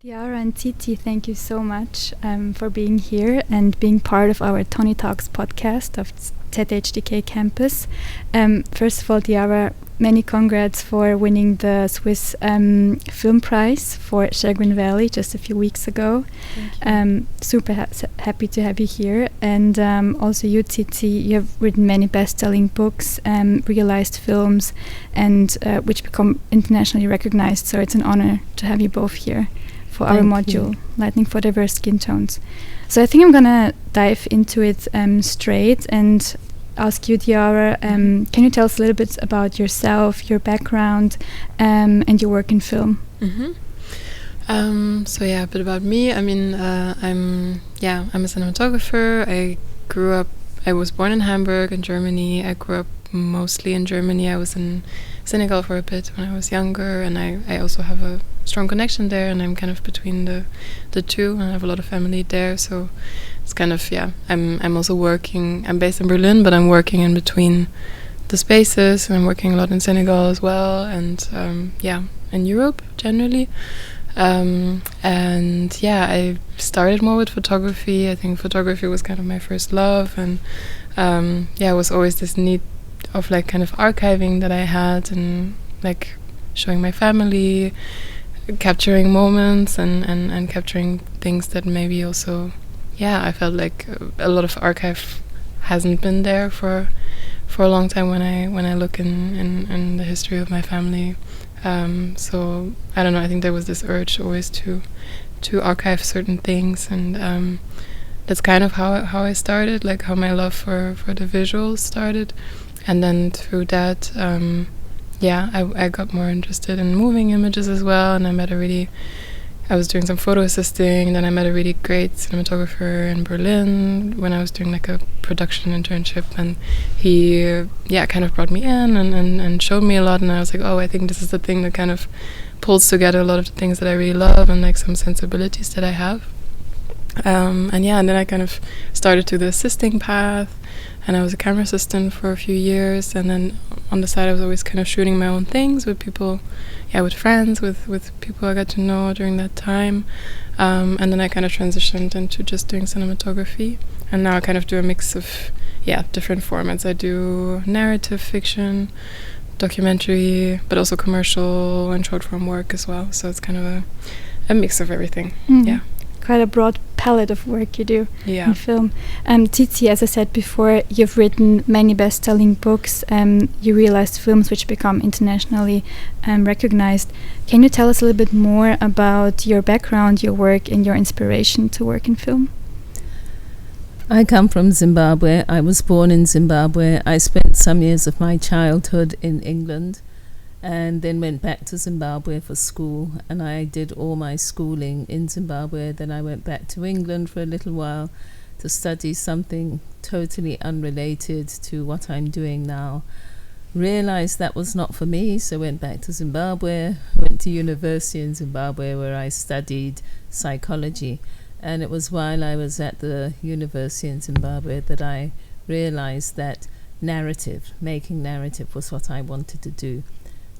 Diara and Tsitsi, thank you so much for being here and being part of our Tony Talks podcast of ZHDK campus. First of all, Diara, many congrats for winning the Swiss Film Prize for Chagrin Valley just a few weeks ago. Super happy to have you here. And also you, Tsitsi, you have written many best-selling books, realized films, and which become internationally recognized. So it's an honor to have you both here for our module, Lighting for Diverse Skin Tones. So I think I'm gonna dive into it straight and ask you, Diara, can you tell us a little bit about yourself, your background, and your work in film? So yeah, a bit about me. I mean, I'm a cinematographer. I was born in Hamburg in Germany. I grew up mostly in Germany. I was in Senegal for a bit when I was younger, and I also have a strong connection there, and I'm kind of between the two, and I have a lot of family there, so it's kind of, I'm also working, I'm based in Berlin, but I'm working in between the spaces, and I'm working a lot in Senegal as well, and in Europe generally. I started more with photography. I think photography was kind of my first love, and it was always this need of like kind of archiving that I had, and like showing my family, capturing moments, and capturing things that maybe also, I felt like a lot of archive hasn't been there for a long time when I look in the history of my family. So I don't know, I think there was this urge always to archive certain things, and that's kind of how I started, like how my love for the visuals started. And then through that, I got more interested in moving images as well, and I was doing some photo assisting, and then I met a really great cinematographer in Berlin when I was doing like a production internship, and he kind of brought me in and showed me a lot, and I was like, oh, I think this is the thing that kind of pulls together a lot of the things that I really love and like some sensibilities that I have. And then I kind of started to the assisting path, and I was a camera assistant for a few years, and then on the side I was always kind of shooting my own things with people, with friends, with people I got to know during that time, and then I kind of transitioned into just doing cinematography, and now I kind of do a mix of different formats. I do narrative fiction, documentary, but also commercial and short form work as well, so it's kind of a mix of everything. Quite a broad palette of work you do in film. Tsitsi, as I said before, you've written many best-selling books. You realized films which become internationally recognized. Can you tell us a little bit more about your background, your work, and your inspiration to work in film? I come from Zimbabwe. I was born in Zimbabwe. I spent some years of my childhood in England, and then went back to Zimbabwe for school, and I did all my schooling in Zimbabwe. Then I went back to England for a little while to study something totally unrelated to what I'm doing now. Realized that was not for me, so went back to Zimbabwe, went to university in Zimbabwe where I studied psychology. And it was while I was at the university in Zimbabwe that I realized that making narrative was what I wanted to do.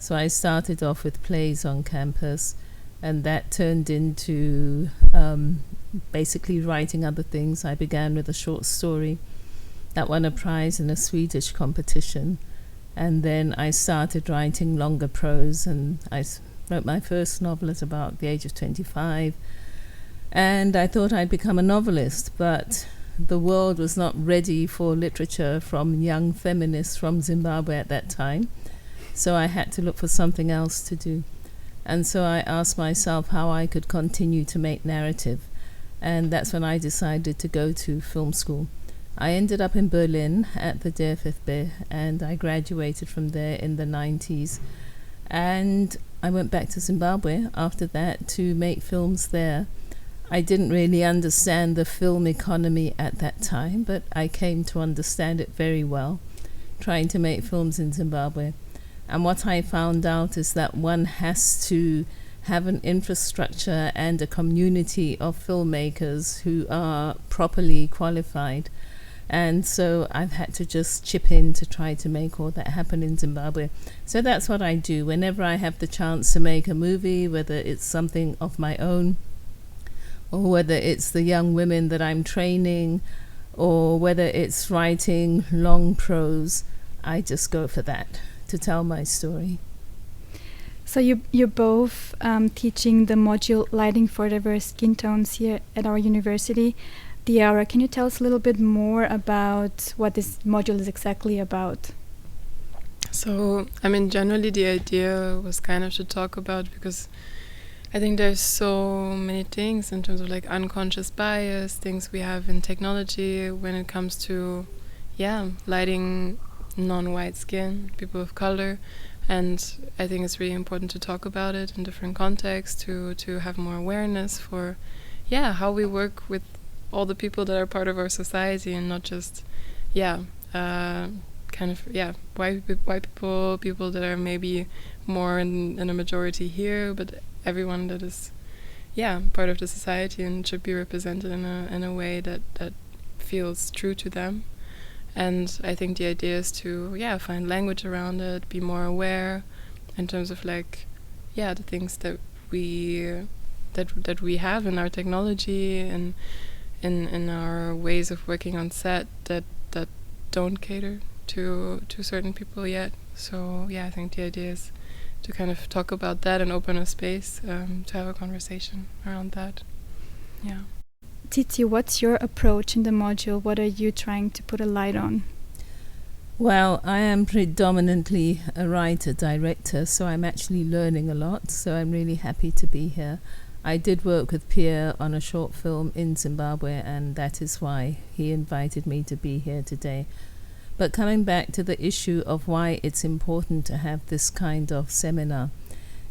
So I started off with plays on campus, and that turned into basically writing other things. I began with a short story that won a prize in a Swedish competition, and then I started writing longer prose, and I wrote my first novel at about the age of 25, and I thought I'd become a novelist, but the world was not ready for literature from young feminists from Zimbabwe at that time. So I had to look for something else to do. And so I asked myself how I could continue to make narrative. And that's when I decided to go to film school. I ended up in Berlin at the DFFB, and I graduated from there in the 90s. And I went back to Zimbabwe after that to make films there. I didn't really understand the film economy at that time, but I came to understand it very well, trying to make films in Zimbabwe. And what I found out is that one has to have an infrastructure and a community of filmmakers who are properly qualified. And so I've had to just chip in to try to make all that happen in Zimbabwe. So that's what I do. Whenever I have the chance to make a movie, whether it's something of my own or whether it's the young women that I'm training, or whether it's writing long prose, I just go for that to tell my story. So you're both teaching the module Lighting for Diverse Skin Tones here at our university. Diara, can you tell us a little bit more about what this module is exactly about? So, I mean, generally the idea was kind of to talk about, because I think there's so many things in terms of like unconscious bias, things we have in technology when it comes to, lighting non-white skin, people of color. And I think it's really important to talk about it in different contexts, to have more awareness for, how we work with all the people that are part of our society, and not just, white people that are maybe more in a majority here, but everyone that is, part of the society and should be represented in a way that feels true to them. And I think the idea is to find language around it, be more aware in terms of like the things that we have in our technology and in our ways of working on set that don't cater to certain people yet. So I think the idea is to kind of talk about that and open a space to have a conversation around that. Yeah. Tsitsi, what's your approach in the module? What are you trying to put a light on? Well, I am predominantly a writer-director, so I'm actually learning a lot, so I'm really happy to be here. I did work with Pierre on a short film in Zimbabwe, and that is why he invited me to be here today. But coming back to the issue of why it's important to have this kind of seminar,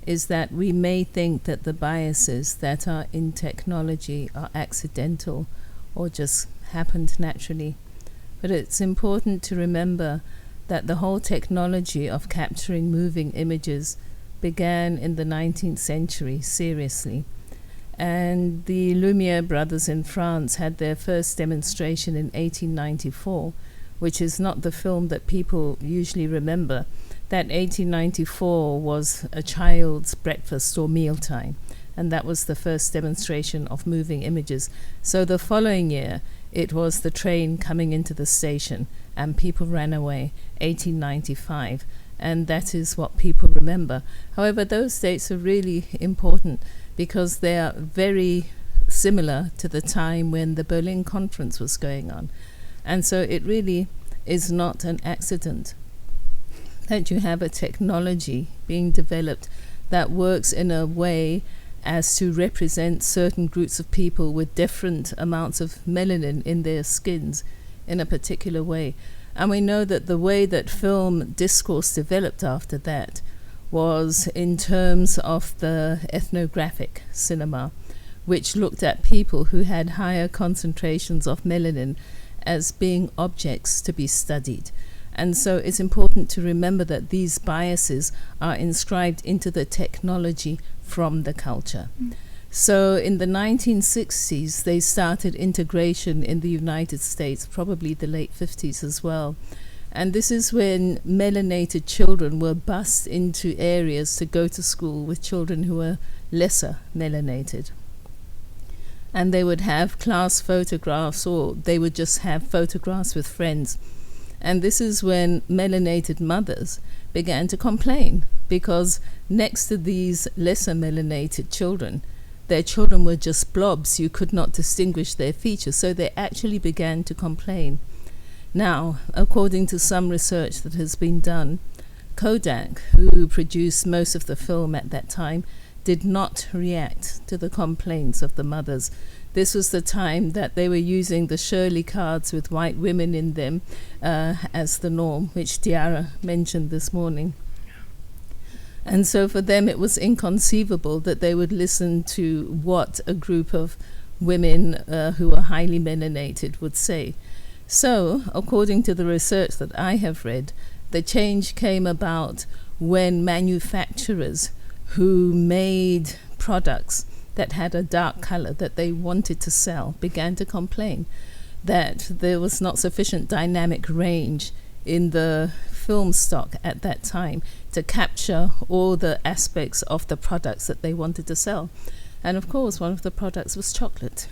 is that we may think that the biases that are in technology are accidental or just happened naturally. But it's important to remember that the whole technology of capturing moving images began in the 19th century, seriously. And the Lumiere brothers in France had their first demonstration in 1894, which is not the film that people usually remember. That 1894 was a child's breakfast or mealtime, and that was the first demonstration of moving images. So the following year, it was the train coming into the station, and people ran away, 1895, and that is what people remember. However, those dates are really important because they are very similar to the time when the Berlin Conference was going on. And so it really is not an accident that you have a technology being developed that works in a way as to represent certain groups of people with different amounts of melanin in their skins in a particular way. And we know that the way that film discourse developed after that was in terms of the ethnographic cinema, which looked at people who had higher concentrations of melanin as being objects to be studied. And so it's important to remember that these biases are inscribed into the technology from the culture. So in the 1960s, they started integration in the United States, probably the late 50s as well. And this is when melanated children were bused into areas to go to school with children who were lesser melanated. And they would have class photographs, or they would just have photographs with friends. And this is when melanated mothers began to complain, because next to these lesser melanated children, their children were just blobs. You could not distinguish their features. So they actually began to complain. Now, according to some research that has been done, Kodak, who produced most of the film at that time, did not react to the complaints of the mothers. This was the time that they were using the Shirley cards with white women in them as the norm, which Diara mentioned this morning. And so for them it was inconceivable that they would listen to what a group of women who were highly melanated would say. So, according to the research that I have read, the change came about when manufacturers who made products that had a dark color that they wanted to sell began to complain that there was not sufficient dynamic range in the film stock at that time to capture all the aspects of the products that they wanted to sell. And of course, one of the products was chocolate.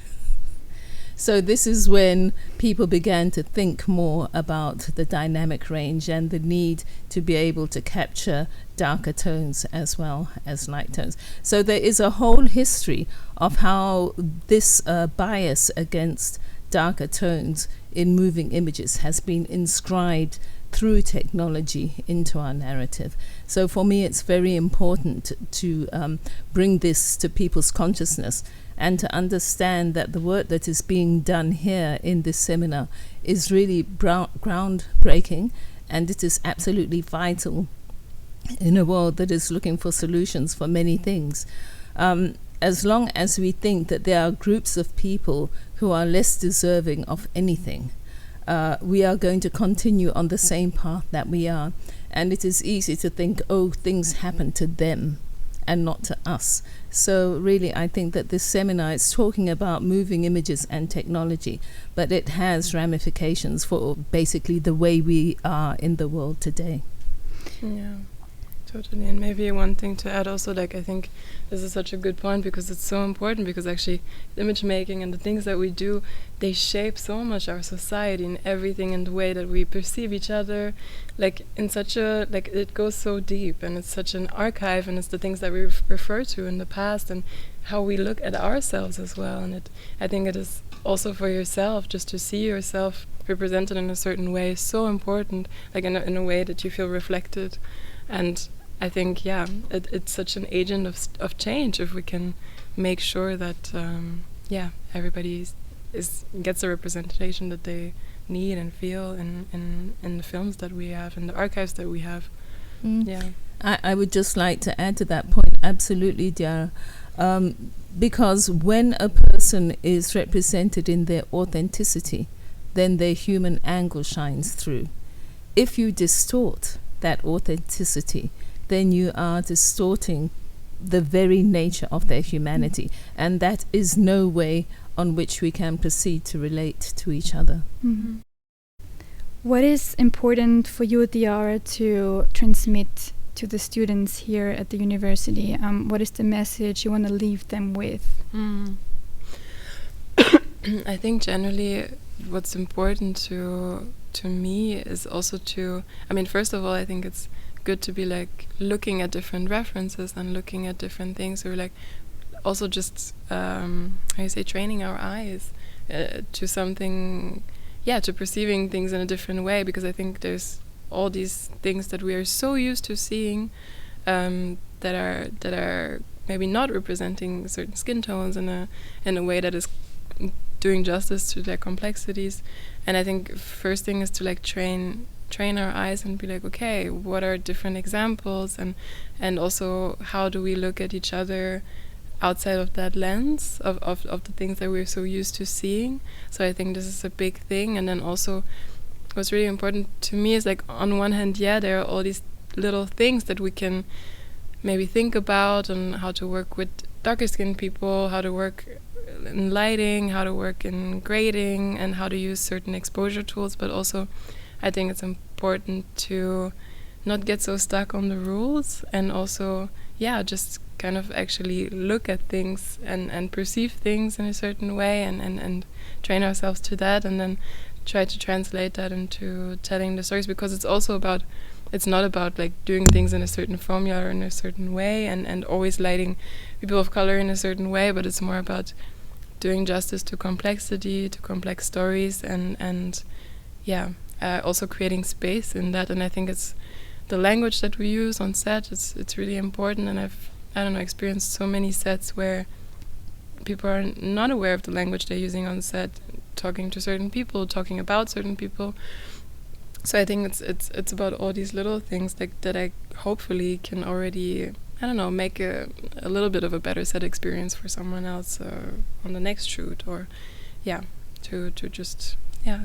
So this is when people began to think more about the dynamic range and the need to be able to capture darker tones as well as light tones. So there is a whole history of how this bias against darker tones in moving images has been inscribed through technology into our narrative. So for me, it's very important to bring this to people's consciousness and to understand that the work that is being done here in this seminar is really groundbreaking, and it is absolutely vital in a world that is looking for solutions for many things. As long as we think that there are groups of people who are less deserving of anything, we are going to continue on the same path that we are. And it is easy to think, oh, things happen to them and not to us. So really, I think that this seminar is talking about moving images and technology, but it has ramifications for basically the way we are in the world today. Yeah, totally. And maybe one thing to add also, like, I think this is such a good point because it's so important, because actually image making and the things that we do, they shape so much our society and everything, and the way that we perceive each other, like in such a, like, it goes so deep, and it's such an archive, and it's the things that we refer to in the past and how we look at ourselves as well. And I think it is also for yourself, just to see yourself represented in a certain way is so important, like in a way that you feel reflected. And I think, yeah, it's such an agent of change if we can make sure that, everybody gets the representation that they need and feel in the films that we have and the archives that we have. Yeah. I would just like to add to that point, absolutely, Diara, because when a person is represented in their authenticity, then their human angle shines through. If you distort that authenticity, then you are distorting the very nature of their humanity, and that is no way on which we can proceed to relate to each other. Mm-hmm. What is important for you, Diara, to transmit to the students here at the university? What is the message you want to leave them with? I think generally what's important to me is also to, I mean, first of all, I think it's good to be like looking at different references and looking at different things, or like also just training our eyes to something, to perceiving things in a different way, because I think there's all these things that we are so used to seeing that are maybe not representing certain skin tones in a way that is doing justice to their complexities. And I think first thing is to like train our eyes and be like, okay, what are different examples, and also how do we look at each other outside of that lens of the things that we're so used to seeing. So I think this is a big thing. And then also what's really important to me is, like, on one hand, there are all these little things that we can maybe think about, and how to work with darker skinned people, how to work in lighting, how to work in grading, and how to use certain exposure tools. But also I think it's important to not get so stuck on the rules, and also just kind of actually look at things and perceive things in a certain way, and train ourselves to that, and then try to translate that into telling the stories, because it's also about, it's not about like doing things in a certain formula or in a certain way, and always lighting people of color in a certain way, but it's more about doing justice to complexity, to complex stories, and also creating space in that. And I think it's the language that we use on set, it's really important. And I've experienced so many sets where people are not aware of the language they're using on set, talking to certain people, talking about certain people. So I think it's about all these little things that I hopefully can already, make a little bit of a better set experience for someone else on the next shoot, or to just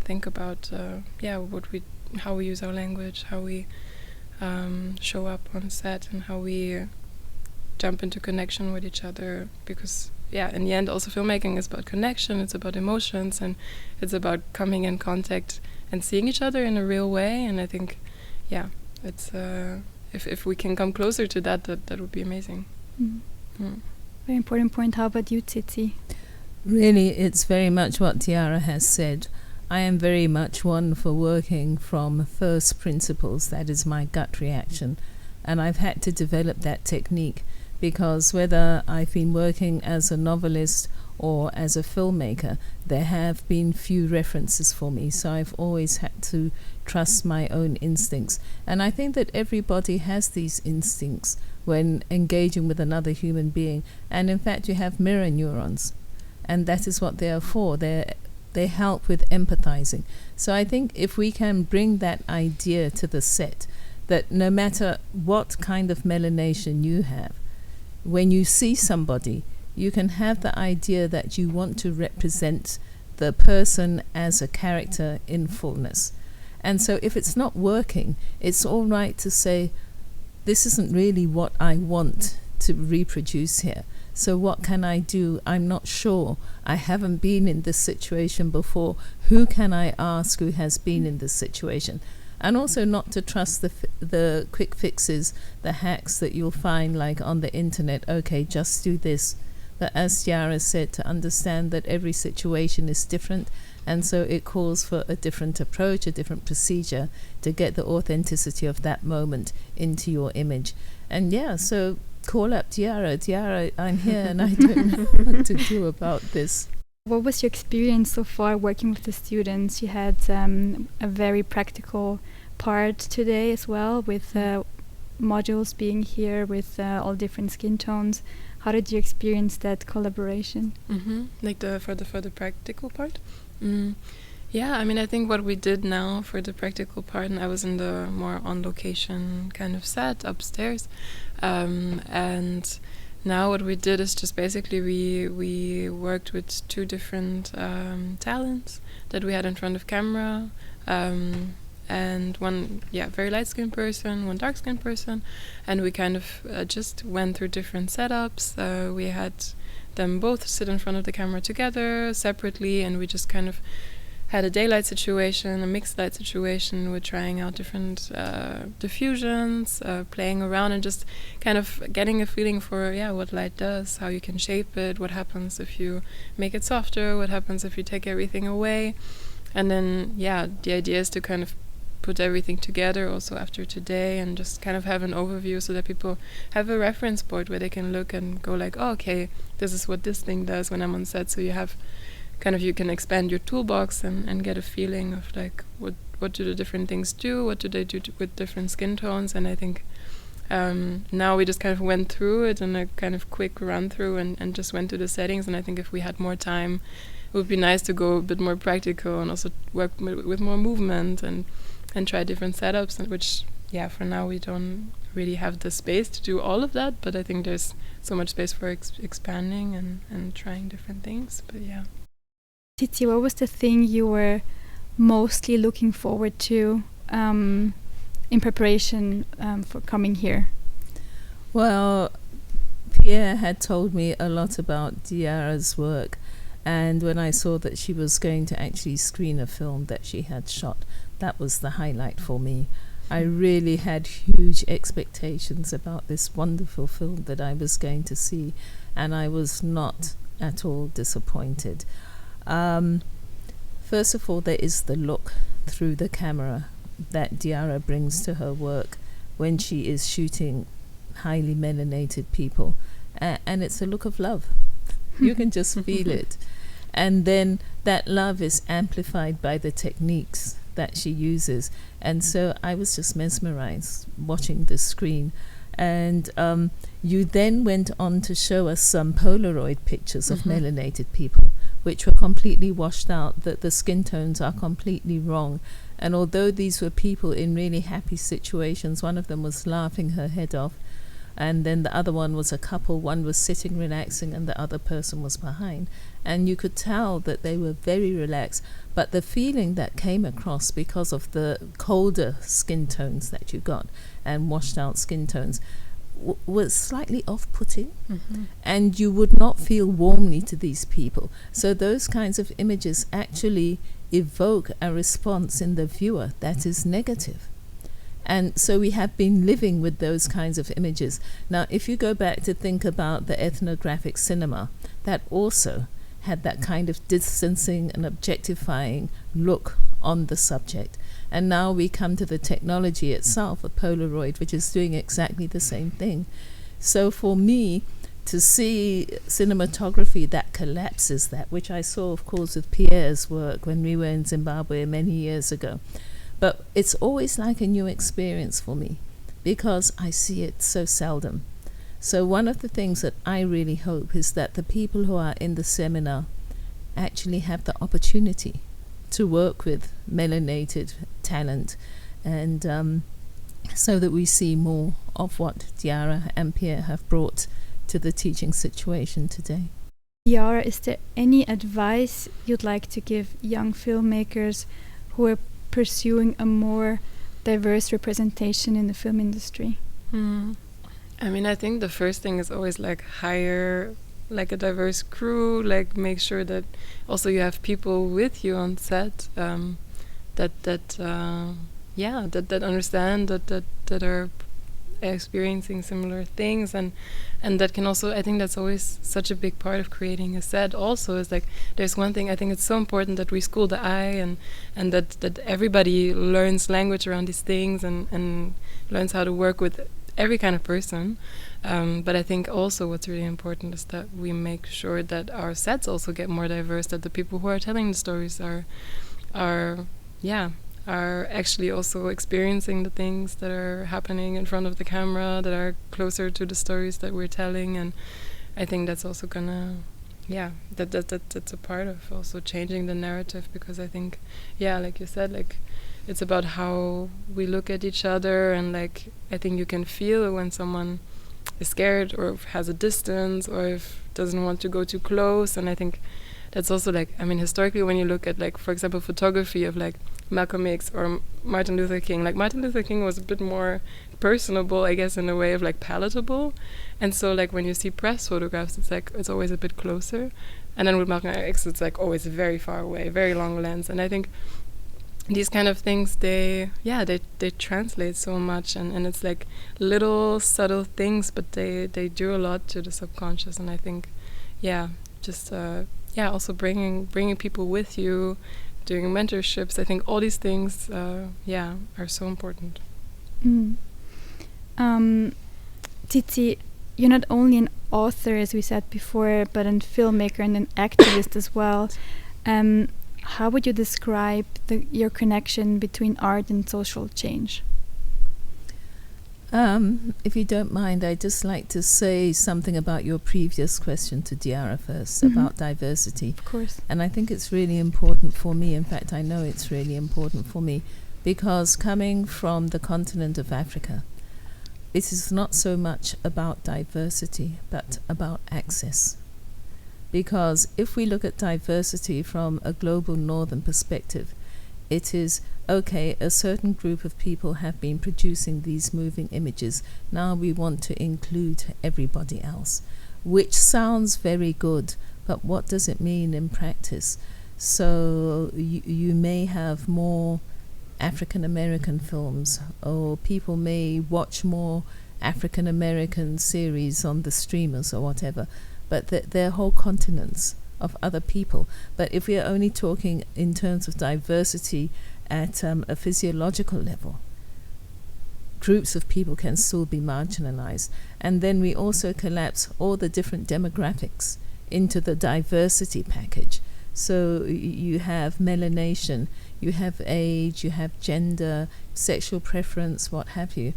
think about how we use our language, how we show up on set, and how we jump into connection with each other. Because in the end, also filmmaking is about connection, it's about emotions, and it's about coming in contact and seeing each other in a real way. And I think it's if we can come closer to that would be amazing. I Very important point. How about you, Tsitsi? Really, it's very much what Diara has said. I am very much one for working from first principles. That is my gut reaction. And I've had to develop that technique because whether I've been working as a novelist or as a filmmaker, there have been few references for me. So I've always had to trust my own instincts. And I think that everybody has these instincts when engaging with another human being. And in fact, you have mirror neurons. And that is what they are for. They help with empathizing. So I think if we can bring that idea to the set, that no matter what kind of melanation you have, when you see somebody, you can have the idea that you want to represent the person as a character in fullness. And so if it's not working, it's all right to say, this isn't really what I want to reproduce here. So what can I do? I'm not sure. I haven't been in this situation before. Who can I ask who has been in this situation? And also not to trust the quick fixes, the hacks that you'll find like on the internet. Okay, just do this. But as Diara said, to understand that every situation is different, and so it calls for a different approach, a different procedure to get the authenticity of that moment into your image. And yeah, so call up Diara. Diara, I'm here and I don't know what to do about this. What was your experience so far working with the students? You had a very practical part today as well, with modules being here with all different skin tones. How did you experience that collaboration? Like for the practical part? Yeah, I mean, I think what we did now for the practical part, and I was in the more on location kind of set upstairs, and now what we did is just basically we worked with two different talents that we had in front of camera, and one very light-skinned person, one dark-skinned person, and we kind of just went through different setups. We had them both sit in front of the camera together, separately, and we just kind of had a daylight situation, a mixed light situation. We're trying out different diffusions, playing around and just kind of getting a feeling for what light does, how you can shape it, what happens if you make it softer, what happens if you take everything away. And then the idea is to kind of put everything together also after today and just kind of have an overview so that people have a reference board where they can look and go like, oh, okay, this is what this thing does when I'm on set. So you have kind of, you can expand your toolbox and get a feeling of like what do the different things do, what do they do with different skin tones. And I think now we just kind of went through it in a kind of quick run through and just went to the settings. And I think if we had more time, it would be nice to go a bit more practical and also work with more movement and try different setups, and which for now we don't really have the space to do all of that, but I think there's so much space for expanding and trying different things. But Tsitsi, what was the thing you were mostly looking forward to in preparation for coming here? Well, Pierre had told me a lot about Diara's work, and when I saw that she was going to actually screen a film that she had shot, that was the highlight for me. I really had huge expectations about this wonderful film that I was going to see, and I was not at all disappointed. First of all, there is the look through the camera that Diara brings to her work when she is shooting highly melanated people, and it's a look of love. You can just feel it. And then that love is amplified by the techniques that she uses. And so I was just mesmerized watching the screen. And you then went on to show us some Polaroid pictures of melanated people, which were completely washed out, that the skin tones are completely wrong. And although these were people in really happy situations, one of them was laughing her head off, and then the other one was a couple, one was sitting relaxing and the other person was behind. And you could tell that they were very relaxed, but the feeling that came across because of the colder skin tones that you got and washed out skin tones was slightly off-putting, and you would not feel warmly to these people. So those kinds of images actually evoke a response in the viewer that is negative. And so we have been living with those kinds of images. Now, if you go back to think about the ethnographic cinema, that also had that kind of distancing and objectifying look on the subject. And now we come to the technology itself, a Polaroid, which is doing exactly the same thing. So for me, to see cinematography that collapses that, which I saw, of course, with Pierre's work when we were in Zimbabwe many years ago. But it's always like a new experience for me because I see it so seldom. So one of the things that I really hope is that the people who are in the seminar actually have the opportunity to work with melanated talent, and so that we see more of what Diara and Pierre have brought to the teaching situation today. Diara, is there any advice you'd like to give young filmmakers who are pursuing a more diverse representation in the film industry? I mean, I think the first thing is always like hire like a diverse crew, like make sure that also you have people with you on set that understand, that are experiencing similar things, and that can also, I think that's always such a big part of creating a set also, is like there's one thing I think it's so important that we school the eye, and that everybody learns language around these things and learns how to work with every kind of person, but I think also what's really important is that we make sure that our sets also get more diverse, that the people who are telling the stories are actually also experiencing the things that are happening in front of the camera, that are closer to the stories that we're telling. And I think that's also gonna, that's a part of also changing the narrative, because I think, like you said, like it's about how we look at each other, and like I think you can feel when someone is scared or has a distance or if doesn't want to go too close. And I think that's also like, I mean, historically when you look at like, for example, photography of like Malcolm X or Martin Luther King, like Martin Luther King was a bit more personable, I guess, in a way of like palatable, and so like when you see press photographs, it's like it's always a bit closer, and then with Malcolm X it's like always very far away, very long lens. And I think these kind of things, they translate so much, and it's like little subtle things, but they do a lot to the subconscious. And I think also bringing people with you, doing mentorships, I think all these things are so important. Tsitsi, you're not only an author, as we said before, but a filmmaker and an activist as well. How would you describe your connection between art and social change? If you don't mind, I'd just like to say something about your previous question to Diara first, about diversity. Of course. And I think it's really important for me. In fact, I know it's really important for me, because coming from the continent of Africa, it is not so much about diversity, but about access. Because if we look at diversity from a global northern perspective, it is, okay, a certain group of people have been producing these moving images. Now we want to include everybody else, which sounds very good, but what does it mean in practice? So you may have more African American films, or people may watch more African American series on the streamers or whatever, but they're whole continents of other people. But if we are only talking in terms of diversity at a physiological level, groups of people can still be marginalized. And then we also collapse all the different demographics into the diversity package. So you have melanation, you have age, you have gender, sexual preference, what have you.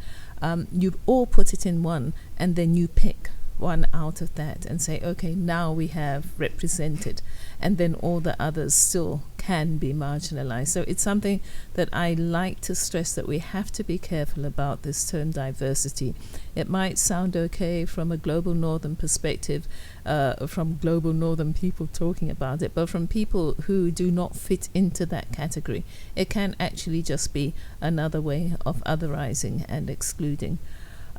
You all put it in one, and then you pick one out of that and say, okay, now we have represented, and then all the others still can be marginalized. So it's something that I like to stress, that we have to be careful about this term diversity. It might sound okay from a global northern perspective, from global northern people talking about it, but from people who do not fit into that category, it can actually just be another way of otherizing and excluding.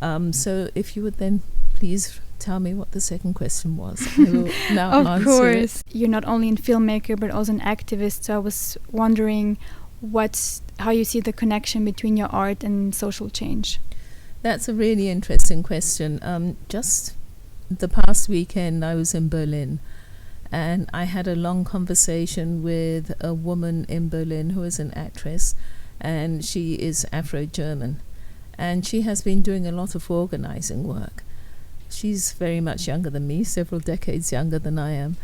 So if you would then please tell me what the second question was. I will now of answer course. it. You're not only a filmmaker but also an activist, so I was wondering how you see the connection between your art and social change? That's a really interesting question. Just the past weekend, I was in Berlin, and I had a long conversation with a woman in Berlin who is an actress, and she is Afro-German, and she has been doing a lot of organizing work. She's very much younger than me, several decades younger than I am.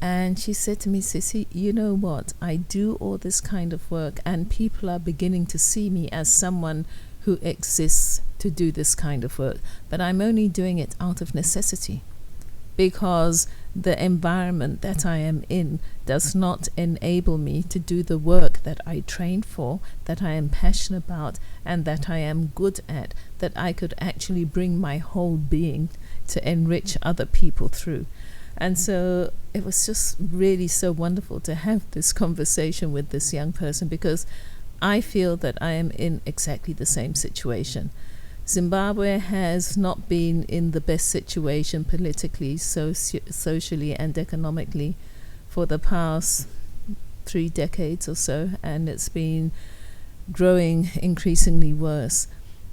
And she said to me, Tsitsi, you know what? I do all this kind of work, and people are beginning to see me as someone who exists to do this kind of work. But I'm only doing it out of necessity, because the environment that I am in does not enable me to do the work that I trained for, that I am passionate about, and that I am good at, that I could actually bring my whole being to enrich other people through. And so it was just really so wonderful to have this conversation with this young person, because I feel that I am in exactly the same situation. Zimbabwe has not been in the best situation politically, socially and economically for the past 3 decades or so, and it's been growing increasingly worse.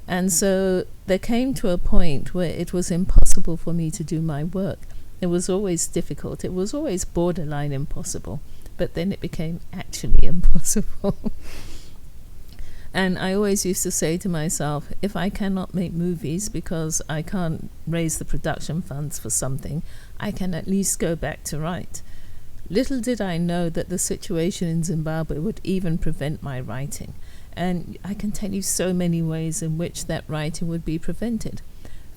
And so there came to a point where it was impossible for me to do my work. It was always difficult. It was always borderline impossible, but then it became actually impossible. And I always used to say to myself, if I cannot make movies because I can't raise the production funds for something, I can at least go back to write. Little did I know that the situation in Zimbabwe would even prevent my writing. And I can tell you so many ways in which that writing would be prevented.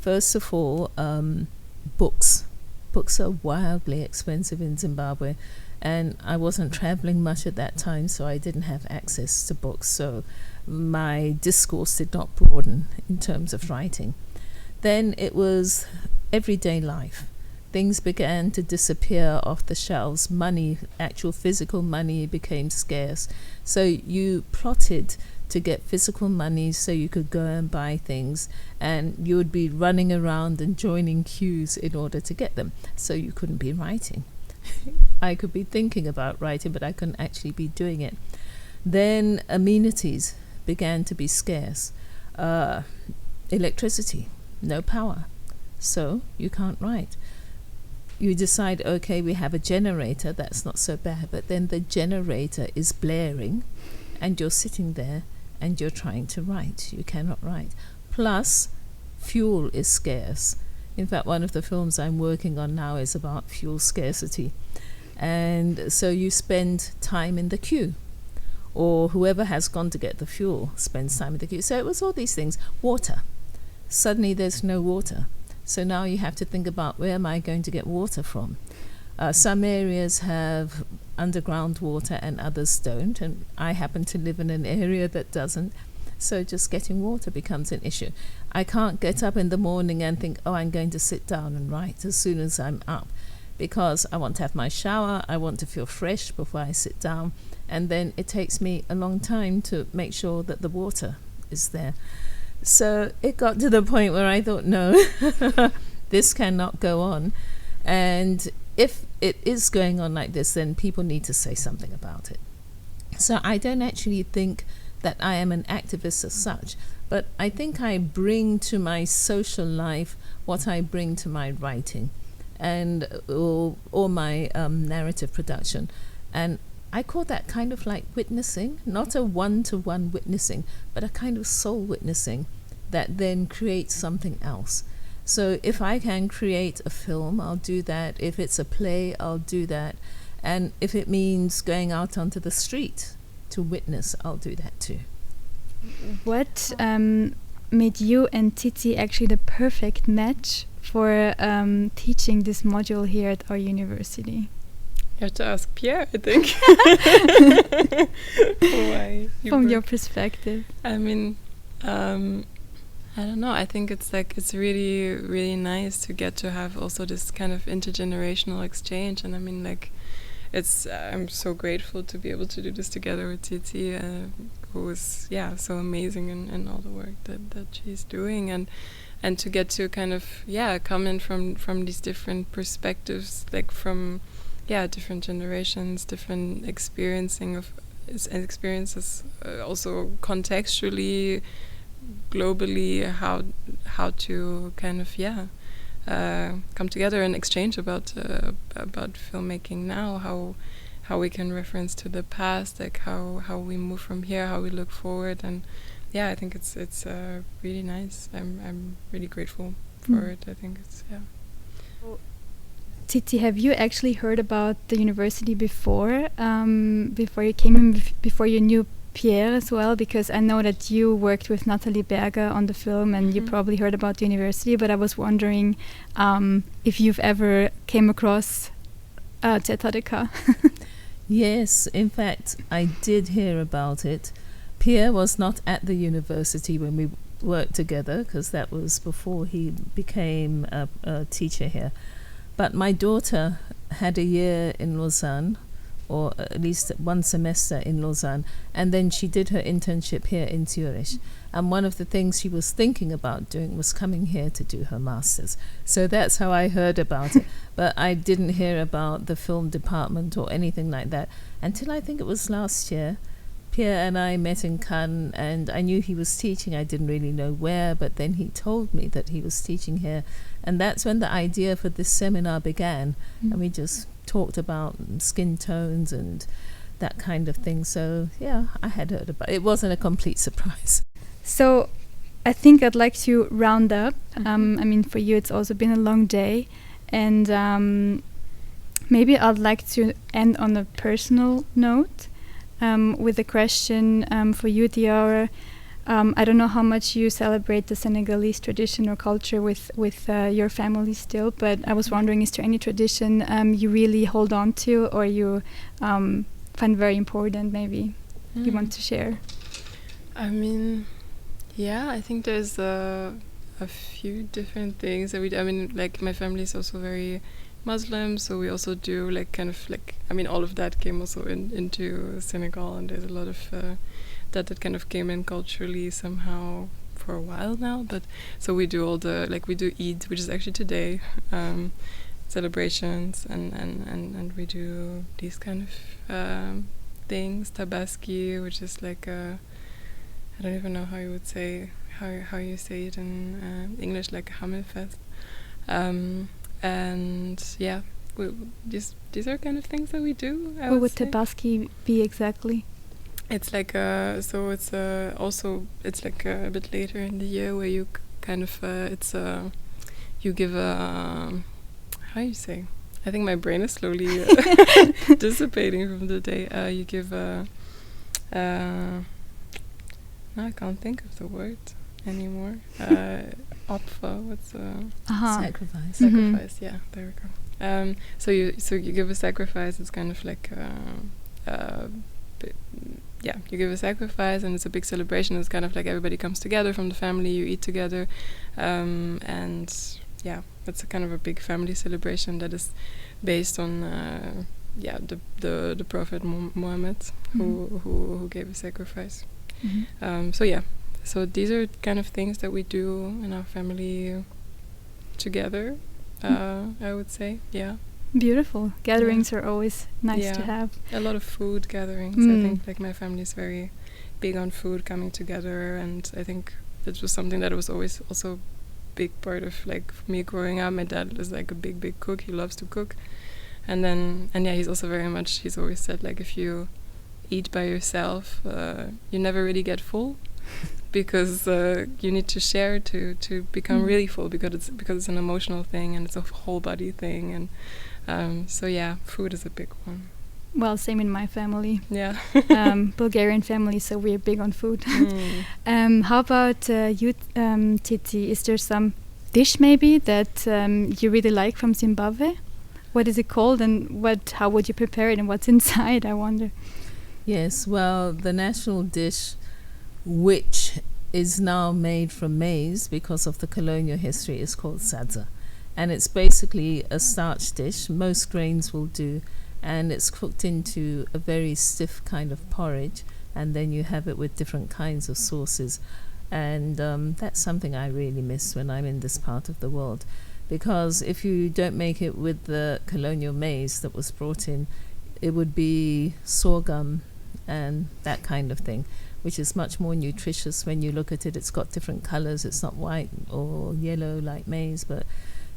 First of all, books. Books are wildly expensive in Zimbabwe, and I wasn't traveling much at that time, so I didn't have access to books, so my discourse did not broaden in terms of writing. Then it was everyday life. Things began to disappear off the shelves. Money, actual physical money, became scarce. So you plotted to get physical money so you could go and buy things, and you would be running around and joining queues in order to get them. So you couldn't be writing. I could be thinking about writing, but I couldn't actually be doing it. Then amenities began to be scarce. Electricity, no power, so you can't write. You decide, okay, we have a generator, that's not so bad, but then the generator is blaring and you're sitting there and you're trying to write. You cannot write. Plus, fuel is scarce. In fact, one of the films I'm working on now is about fuel scarcity. And so you spend time in the queue, or whoever has gone to get the fuel spends time in the queue. So it was all these things. Water. Suddenly there's no water. So now you have to think about, where am I going to get water from? Some areas have underground water and others don't, and I happen to live in an area that doesn't. So just getting water becomes an issue. I can't get up in the morning and think, oh, I'm going to sit down and write as soon as I'm up, because I want to have my shower, I want to feel fresh before I sit down, and then it takes me a long time to make sure that the water is there. So it got to the point where I thought, no, this cannot go on. And if it is going on like this, then people need to say something about it. So I don't actually think that I am an activist as such, but I think I bring to my social life what I bring to my writing and or my narrative production. And I call that kind of like witnessing, not a one-to-one witnessing, but a kind of soul witnessing that then creates something else. So if I can create a film, I'll do that. If it's a play, I'll do that. And if it means going out onto the street to witness, I'll do that too. What made you and Tsitsi actually the perfect match for teaching this module here at our university? You have to ask Pierre, I think. Why? From your perspective. I mean, I don't know. I think it's really, really nice to get to have also this kind of intergenerational exchange. And I mean, like, I'm so grateful to be able to do this together with Tsitsi, who is, so amazing in all the work that she's doing. And to get to kind of, come in from these different perspectives, like from, different generations, different experiencing of experiences, also contextually, globally, how to kind of come together and exchange about filmmaking now, how we can reference to the past, like how we move from here, how we look forward, and I think it's really nice. I'm really grateful for it. I think it's Tsitsi, have you actually heard about the university before you came in, before you knew Pierre as well? Because I know that you worked with Nathalie Berger on the film, and you probably heard about the university, but I was wondering if you've ever came across ZHDK. Yes, in fact, I did hear about it. Pierre was not at the university when we worked together, because that was before he became a teacher here. But my daughter had a year in Lausanne, or at least one semester in Lausanne, and then she did her internship here in Zurich. And one of the things she was thinking about doing was coming here to do her master's. So that's how I heard about it. But I didn't hear about the film department or anything like that until I think it was last year. Pierre and I met in Cannes, and I knew he was teaching. I didn't really know where, but then he told me that he was teaching here. And that's when the idea for this seminar began. And we just talked about skin tones and that kind of thing. So, I had heard about it. It wasn't a complete surprise. So I think I'd like to round up. I mean, for you, it's also been a long day. And maybe I'd like to end on a personal note. With a question for you, Diara. I don't know how much you celebrate the Senegalese tradition or culture with your family still, but I was wondering, is there any tradition you really hold on to, or you find very important, maybe you want to share? I mean, I think there's a few different things that we do. I mean, like, my family is also very Muslim, so we also do all of that came also into Senegal, and there's a lot of that kind of came in culturally somehow for a while now. But so we do all the we do Eid, which is actually today, celebrations, and we do these kind of things, Tabaski, which is like I don't even know how you would say how you say it in English, like a Hammelfest. And these are kind of things that we do. What would Tabaski be exactly? It's like it's like a bit later in the year where you kind of you give a how you say. I think my brain is slowly dissipating from the day. You give a no, I can't think of the word anymore. Opfer, what's sacrifice? Sacrifice, yeah, there we go. So you give a sacrifice. It's kind of like you give a sacrifice, and it's a big celebration. It's kind of like everybody comes together from the family. You eat together, and it's a kind of a big family celebration that is based on the Prophet Muhammad, who gave a sacrifice. So these are kind of things that we do in our family together, I would say, Beautiful. Gatherings are always nice to have. A lot of food gatherings. I think like my family is very big on food, coming together, and I think that was something that was always also a big part of like me growing up. My dad is like a big cook. He loves to cook. And he's also very much, he's always said, like, if you eat by yourself, you never really get full. Because you need to share to become really full, because it's an emotional thing and it's a whole body thing, and food is a big one. Well, same in my family. Yeah. Bulgarian family, so we're big on food. How about you, Tsitsi? Is there some dish maybe that you really like from Zimbabwe? What is it called, and how would you prepare it, and what's inside, I wonder? Yes, well, the national dish, which is now made from maize because of the colonial history, is called sadza. And it's basically a starch dish. Most grains will do. And it's cooked into a very stiff kind of porridge. And then you have it with different kinds of sauces. And that's something I really miss when I'm in this part of the world. Because if you don't make it with the colonial maize that was brought in, it would be sorghum and that kind of thing, which is much more nutritious when you look at it. It's got different colors. It's not white or yellow like maize, but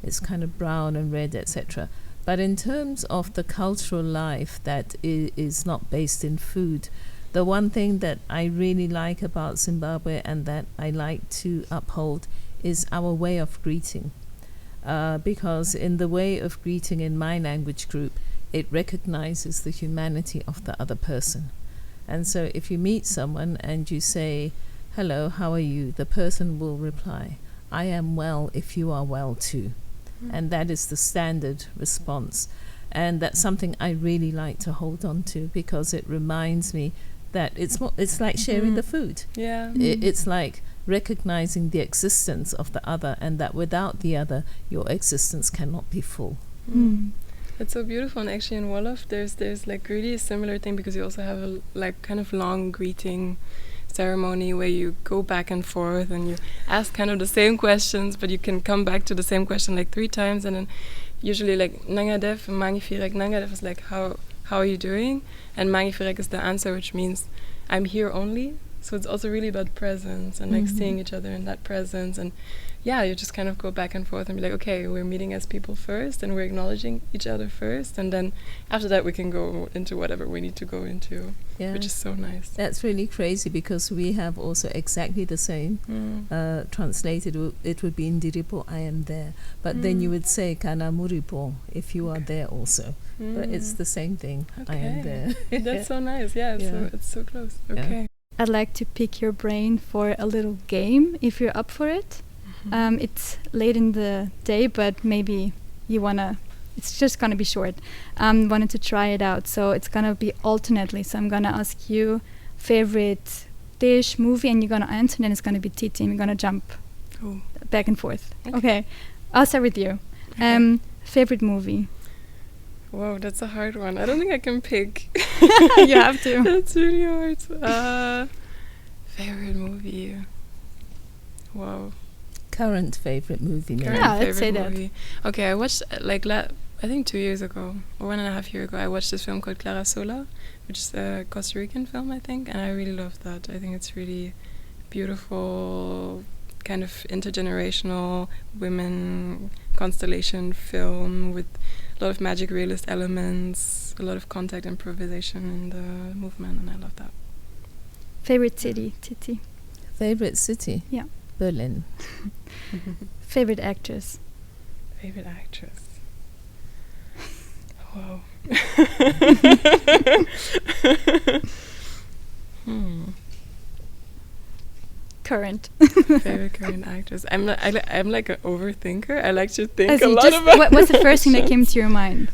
it's kind of brown and red, etc. But in terms of the cultural life that is not based in food, the one thing that I really like about Zimbabwe and that I like to uphold is our way of greeting. Because in the way of greeting in my language group, it recognizes the humanity of the other person. And so if you meet someone and you say, "Hello, how are you?" the person will reply, "I am well if you are well too." And that is the standard response. And that's something I really like to hold on to, because it reminds me that it's like sharing the food. Yeah. It's like recognizing the existence of the other, and that without the other, your existence cannot be full. It's so beautiful. And actually in Wolof there's like really a similar thing, because you also have a like kind of long greeting ceremony where you go back and forth and you ask kind of the same questions, but you can come back to the same question like 3 times, and then usually like Nangadef and Mangifirek. Nangadef is like how are you doing, and Mangifirek is the answer, which means I'm here only. So it's also really about presence and like seeing each other in that presence. And yeah, you just kind of go back and forth and be like, okay, we're meeting as people first, and we're acknowledging each other first, and then after that we can go into whatever we need to go into, which is so nice. That's really crazy, because we have also exactly the same. Translated, it would be Indiripo, I am there. But then you would say Kana Muripo if you are there also. But it's the same thing. I am there. That's so nice. Yeah, it's so close. Okay. I'd like to pick your brain for a little game, if you're up for it. It's late in the day, but maybe you wanna. It's just gonna be short. Wanted to try it out, so it's gonna be alternately. So I'm gonna ask you favorite dish, movie, and you're gonna answer, and then it's gonna be Tsitsi, and we're gonna jump back and forth. Okay. I'll start with you. Favorite movie. Whoa, that's a hard one. I don't think I can pick. You have to. That's really hard. Favorite movie. Whoa. Current favorite movie. Yeah, let's say movie. Okay, I watched I think 2 years ago or 1.5 years ago, I watched this film called Diara Sow, which is a Costa Rican film, I think, and I really loved that. I think it's really beautiful, kind of intergenerational women constellation film with a lot of magic realist elements, a lot of contact improvisation in the movement, and I love that. Favorite city, Tsitsi? Favorite city? Yeah. Berlin. Favorite actress? Favorite actress? Whoa. Current. Favorite current actress? I'm like an overthinker. I like to think a lot just about what's the first thing that came to your mind?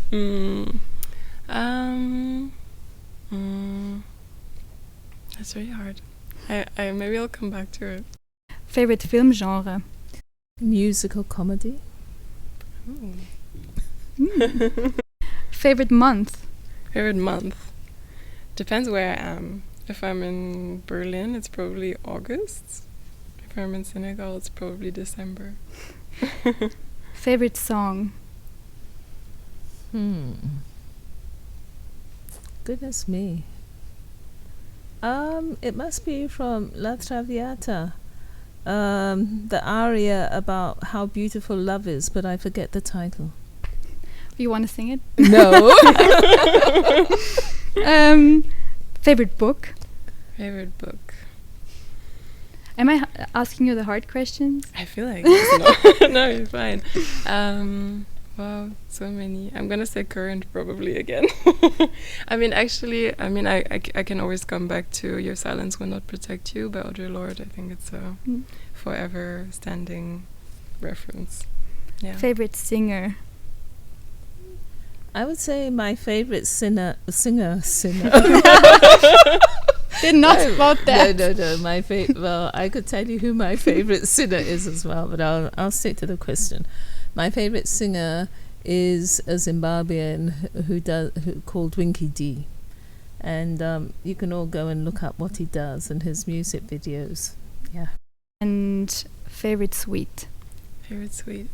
That's really hard. I maybe I'll come back to it. Favorite film genre? Musical comedy. Favorite month? Favorite month? Depends where I am. If I'm in Berlin, it's probably August. If I'm in Senegal, it's probably December. Favorite song? Goodness me. It must be from La Traviata. The aria about how beautiful love is, but I forget the title. You want to sing it? No. Favorite book? Favorite book? Am I asking you the hard questions? I feel like it's not. No, you're fine. Wow, so many. I'm gonna say current probably again. I can always come back to Your Silence Will Not Protect You by Audre Lorde. I think it's a forever standing reference. Yeah. Favorite singer? I would say my favorite singer. Did not spot that. No. My well, I could tell you who my favorite singer is as well, but I'll stick to the question. My favorite singer is a Zimbabwean who called Winky D, and you can all go and look up what he does and his music videos. Yeah. And favorite sweet? Favorite sweet?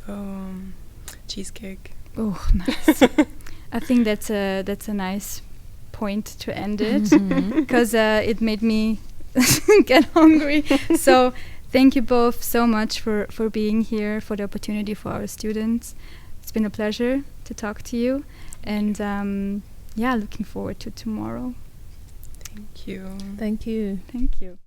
Cheesecake. Oh, nice. I think that's a nice point to end it, because it made me get hungry. So thank you both so much for being here, for the opportunity for our students. It's been a pleasure to talk to you, and looking forward to tomorrow. Thank you. Thank you. Thank you.